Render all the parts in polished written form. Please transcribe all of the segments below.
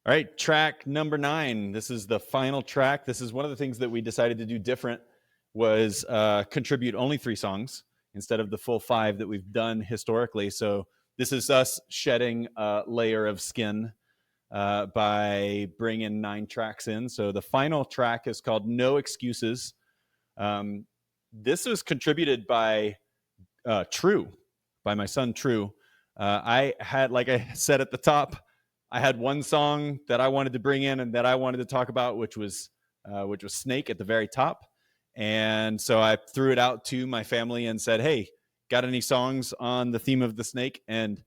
All right, track number 9. This is the final track. This is one of the things that we decided to do different was contribute only 3 songs instead of the full 5 that we've done historically. So this is us shedding a layer of skin by bringing 9 tracks in. So the final track is called No Excuses. This was contributed by True, by my son True. I had, like I said at the top, I had one song that I wanted to bring in and that I wanted to talk about, which was Snake at the very top. And so I threw it out to my family and said, hey, got any songs on the theme of the snake? And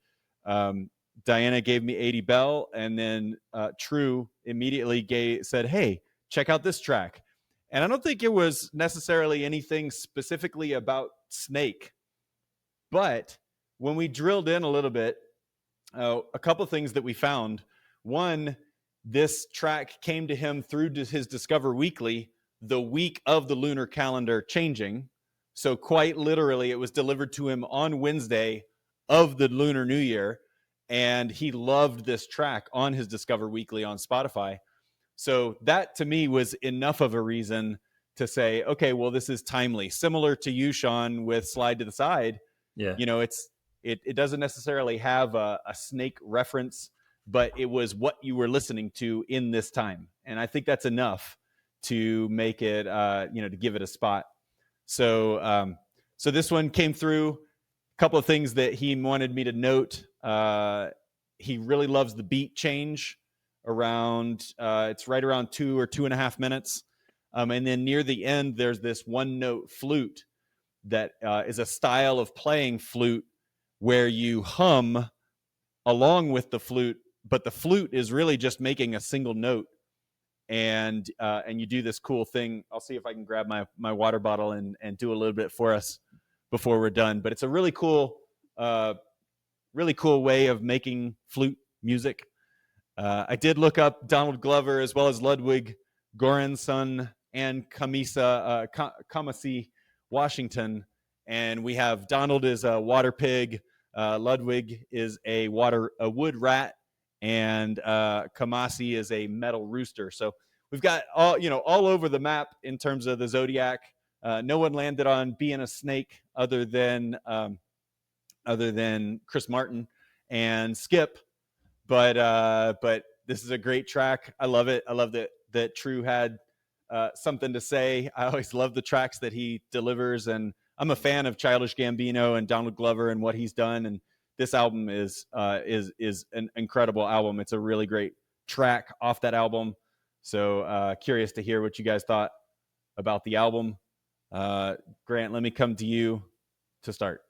Diana gave me 80 Bell, and then True immediately said, hey, check out this track. And I don't think it was necessarily anything specifically about Snake, but when we drilled in a little bit, a couple things that we found. One, this track came to him through his Discover Weekly the week of the lunar calendar changing. So quite literally, it was delivered to him on Wednesday of the Lunar New Year. And he loved this track on his Discover Weekly on Spotify. So that to me was enough of a reason to say, okay, well, this is timely. Similar to you, Sean, with Slide to the Side. Yeah. You know, it doesn't necessarily have a snake reference, but it was what you were listening to in this time. And I think that's enough to make it, to give it a spot. So this one came through. A couple of things that he wanted me to note. He really loves the beat change around, it's right around 2 or 2.5 minutes. And then near the end, there's this one note flute that is a style of playing flute where you hum along with the flute, but the flute is really just making a single note. And you do this cool thing. I'll see if I can grab my water bottle and do a little bit for us before we're done. But it's a really cool way of making flute music. I did look up Donald Glover as well as Ludwig Göransson and KWashington. And we have Donald is a water pig, Ludwig is a wood rat, and Kamasi is a metal rooster. So we've got all over the map in terms of the zodiac. No one landed on being a snake other than Chris Martin and Skip. But this is a great track. I love it. I love that True had something to say. I always love the tracks that he delivers, and I'm a fan of Childish Gambino and Donald Glover and what he's done. And this album is an incredible album. It's a really great track off that album. So curious to hear what you guys thought about the album. Grant, let me come to you to start.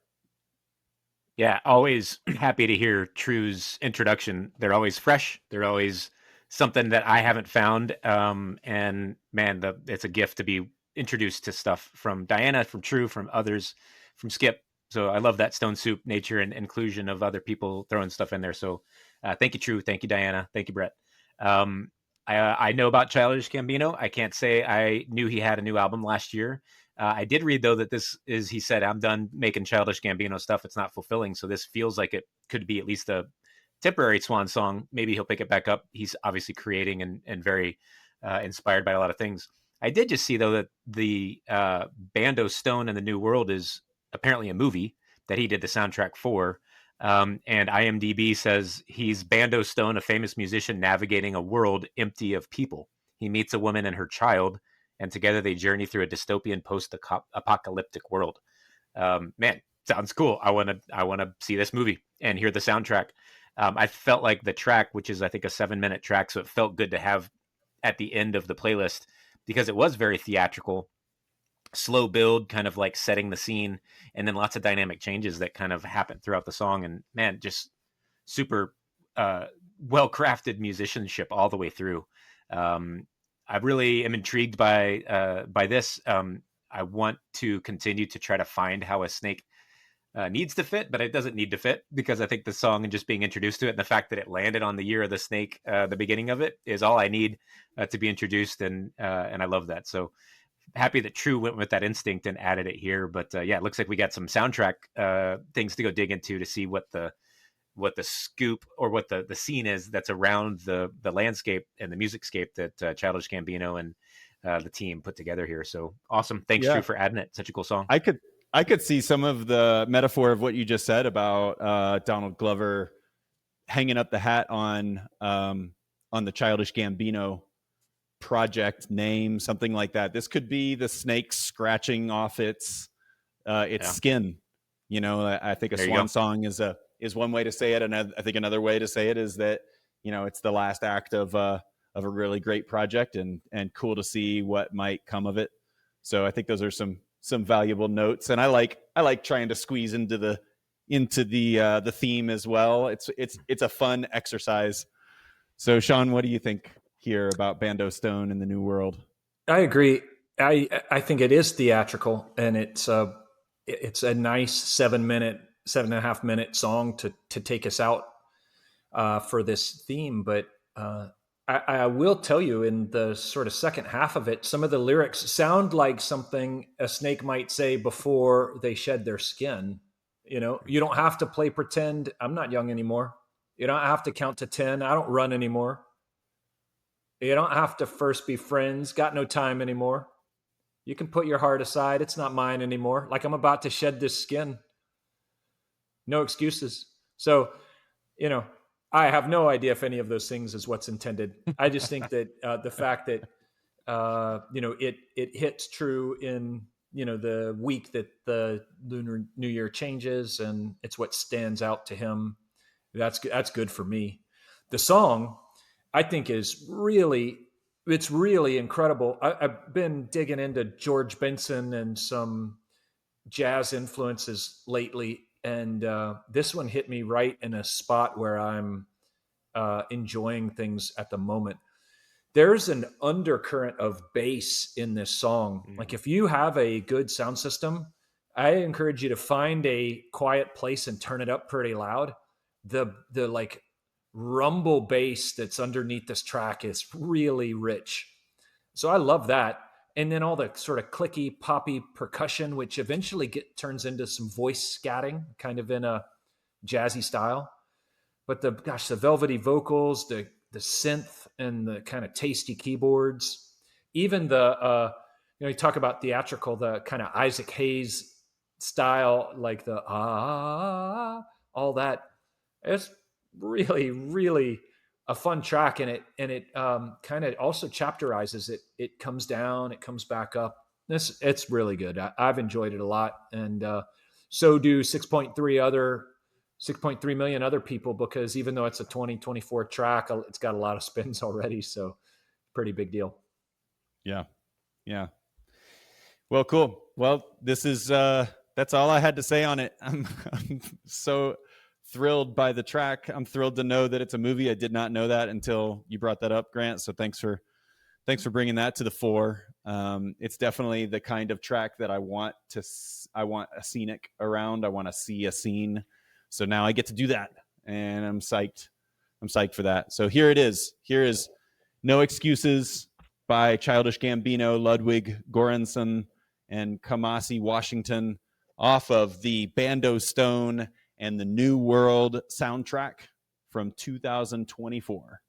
Yeah, always happy to hear True's introduction. They're always fresh. They're always something that I haven't found. And man, it's a gift to be introduced to stuff from Diana, from True, from others, from Skip. So I love that StoneSoup nature and inclusion of other people throwing stuff in there. So thank you, True. Thank you, Diana. Thank you, Brett. I know about Childish Gambino. I can't say I knew he had a new album last year. I did read, though, that he said, I'm done making Childish Gambino stuff. It's not fulfilling. So this feels like it could be at least a temporary swan song. Maybe he'll pick it back up. He's obviously creating and very inspired by a lot of things. I did just see, though, that the Bando Stone and the New World is apparently a movie that he did the soundtrack for. And IMDb says he's Bando Stone, a famous musician navigating a world empty of people. He meets a woman and her child, and together they journey through a dystopian post-apocalyptic world. Man, sounds cool. I want to see this movie and hear the soundtrack. I felt like the track, which is I think a 7-minute track, so it felt good to have at the end of the playlist because it was very theatrical, slow build, kind of like setting the scene, and then lots of dynamic changes that kind of happen throughout the song. And man, just super well-crafted musicianship all the way through. I really am intrigued by this. I want to continue to try to find how a snake needs to fit, but it doesn't need to fit because I think the song and just being introduced to it and the fact that it landed on the year of the snake, the beginning of it, is all I need to be introduced, and I love that. So happy that True went with that instinct and added it here. But yeah, it looks like we got some soundtrack things to go dig into to see what the what the scoop or what the scene is that's around the landscape and the music scape that Childish Gambino and the team put together here. So awesome. Thanks, Yeah. True, for adding it. Such a cool song. I could see some of the metaphor of what you just said about Donald Glover hanging up the hat on the Childish Gambino project name, something like that. This could be the snake scratching off its skin. You know, I think a swan song is one way to say it, and I think another way to say it is that, you know, it's the last act of a really great project, and cool to see what might come of it. So I think those are some valuable notes, and I like trying to squeeze into the theme as well. It's a fun exercise. So Sean, what do you think here about Bando Stone in the New World? I agree. I think it is theatrical, and it's a nice 7.5 minute song to take us out for this theme. But I will tell you, in the sort of second half of it, some of the lyrics sound like something a snake might say before they shed their skin. You know, you don't have to play pretend. I'm not young anymore. You don't have to count to 10. I don't run anymore. You don't have to first be friends. Got no time anymore. You can put your heart aside. It's not mine anymore. Like, I'm about to shed this skin. No excuses. So, you know, I have no idea if any of those things is what's intended. I just think that the fact that, you know, it hits true in, you know, the week that the Lunar New Year changes, and it's what stands out to him. That's good for me. The song, I think, is really incredible. I've been digging into George Benson and some jazz influences lately, and this one hit me right in a spot where I'm enjoying things at the moment. There's an undercurrent of bass in this song. Like, if you have a good sound system, I encourage you to find a quiet place and turn it up pretty loud. The like rumble bass that's underneath this track is really rich. So I love that. And then all the sort of clicky, poppy percussion, which eventually turns into some voice scatting, kind of in a jazzy style. But the velvety vocals, the synth, and the kind of tasty keyboards, even the, you know, you talk about theatrical, the kind of Isaac Hayes style, like the all that. It's really, really a fun track, and it kind of also chapterizes it. It comes down, it comes back up. It's really good. I've enjoyed it a lot, and so do 6.3 million other people, because even though it's a 2024 track, it's got a lot of spins already. So pretty big deal. Yeah. Well, cool. Well, this is that's all I had to say on it. I'm so thrilled by the track. I'm thrilled to know that it's a movie. I did not know that until you brought that up, Grant. So thanks for bringing that to the fore. It's definitely the kind of track that I want a scenic around. I want to see a scene. So now I get to do that, and I'm psyched. I'm psyched for that. So here it is. Here is No Excuses by Childish Gambino, Ludwig Göransson, and KWashington, off of the Bando Stone and the New World soundtrack from 2024.